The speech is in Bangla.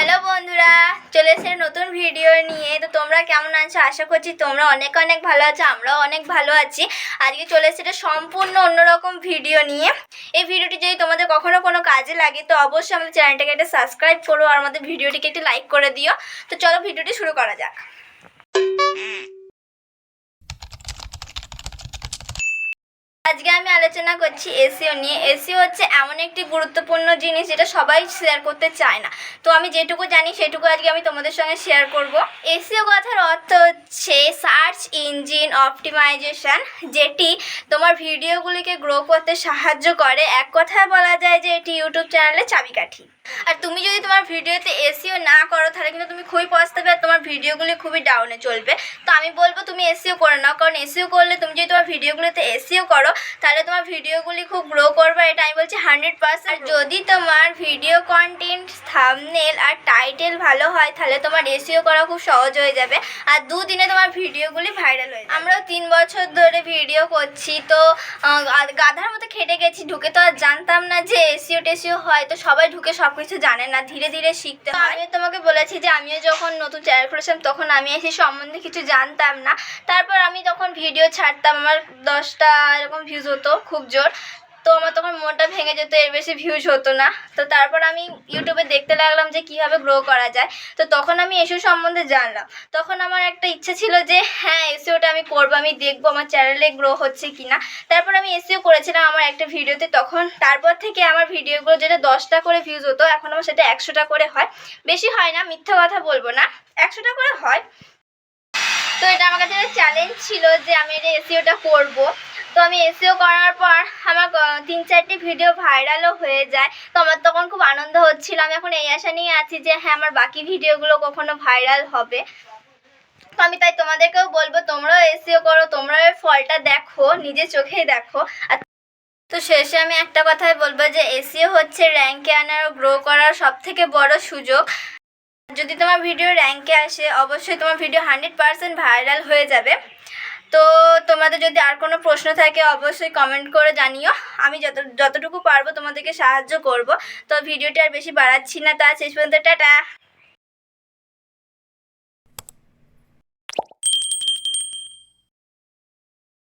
হ্যালো বন্ধুরা, চলে এসেছে নতুন ভিডিও নিয়ে। তো তোমরা কেমন আছো? আশা করছি তোমরা অনেক অনেক ভালো আছো, আমরাও অনেক ভালো আছি। আজকে চলে এসেছে একটা সম্পূর্ণ অন্যরকম ভিডিও নিয়ে। এই ভিডিওটি যদি তোমাদের কখনো কোনো কাজে লাগে তো অবশ্যই আমাদের চ্যানেলটাকে একটা সাবস্ক্রাইব করো আর আমাদের ভিডিওটিকে একটু লাইক করে দিও। তো চলো ভিডিওটি শুরু করা যাক। আজকে আমি আলোচনা করছি এসইও নিয়ে। এসইও হচ্ছে এমন একটি গুরুত্বপূর্ণ জিনিস যেটা সবাই শেয়ার করতে চায় না। তো আমি যেটুকু জানি সেটুকু আজকে আমি তোমাদের সঙ্গে শেয়ার করব। এসইও কথার অর্থ হচ্ছে সার্চ ইঞ্জিন অপটিমাইজেশন, যেটি তোমার ভিডিওগুলিকে গ্রো করতে সাহায্য করে। এক কথায় বলা যায় যে এটি ইউটিউব চ্যানেলের চাবিকাঠি। আর তুমি যদি তোমার ভিডিওতে এসইও না করো তাহলে কিন্তু তুমি খুবই পস্তাবে আর তোমার ভিডিওগুলি খুবই ডাউনে চলবে। তো আমি বলবো তুমি এসইও করে নাও, কারণ এসইও করলে তুমি যদি তোমার ভিডিওগুলোতে এসইও করো তাহলে তোমার ভিডিওগুলি খুব গ্রো করবে, এটা আমি বলছি 100%। আর যদি তোমার ভিডিও কন্টেন্ট, থাম্বনেল আর টাইটেল ভালো হয় তাহলে তোমার এসইও করা খুব সহজ হয়ে যাবে আর দুদিনে তোমার ভিডিওগুলি ভাইরাল হয়ে যাবে। আমরাও 3 বছর ধরে ভিডিও করছি, তো গাধার মতো খেটে গেছি। ঢুকে তো আর জানতাম না যে এসইও টেসিও হয়, তো সবাই ঢুকে সব কিছু জানে না, ধীরে ধীরে শিখতে হয়। আমি তোমাকে বলেছি যে আমিও যখন নতুন চ্যানেল খুলেছিলাম তখন আমি এসে সম্বন্ধে কিছু জানতাম না। তারপর আমি তখন ভিডিও ছাড়তাম, আমার 10টা এরকম ভিউজ হতো খুব জোর। তো আমার তখন মনটা ভেঙে যেত, এর বেশি ভিউজ হতো না। তো তারপর আমি ইউটিউবে দেখতে লাগলাম যে কীভাবে গ্রো করা যায়। তো তখন আমি এসিও সম্বন্ধে জানলাম। তখন আমার একটা ইচ্ছা ছিল যে হ্যাঁ এসইওটা আমি করবো, আমি দেখবো আমার চ্যানেলে গ্রো হচ্ছে কি না। তারপর আমি এসইও করেছিলাম আমার একটা ভিডিওতে। তারপর থেকে আমার ভিডিওগুলো যেটা 10টা করে ভিউজ হতো এখন আমার সেটা 100টা করে হয়। বেশি হয় না, মিথ্যা কথা বলবো না, 100টা করে হয়। তো এটা আমার কাছে একটা চ্যালেঞ্জ ছিল যে আমি এটা এসইওটা করবো। তো আমি এসইও করার পর আমার 3-4টি ভিডিও ভাইরালও হয়ে যায়। তো আমার তখন খুব আনন্দ হচ্ছিল। আমি এখন এই আশা নিয়ে আছি যে হ্যাঁ আমার বাকি ভিডিওগুলো কখনো ভাইরাল হবে। তো আমি তাই তোমাদেরকেও বলবো তোমরাও এসইও করো, তোমরাও এর ফলটা দেখো, নিজের চোখেই দেখো। আর তো শেষে আমি একটা কথাই বলবো যে এসইও হচ্ছে র্যাঙ্কে আনার ও গ্রো করার সবথেকে বড় সুযোগ। যদি তোমার ভিডিও র্যাঙ্কে আসে অবশ্যই তোমার ভিডিও 100% ভাইরাল হয়ে যাবে। তো তোমাদের যদি আর কোনো প্রশ্ন থাকে অবশ্যই কমেন্ট করে জানিও। আমি যতটুকু পারবো তোমাদেরকে সাহায্য করব। তো ভিডিওটা আর বেশি বাড়াচ্ছি না, তা শেষ পর্যন্ত টাটা।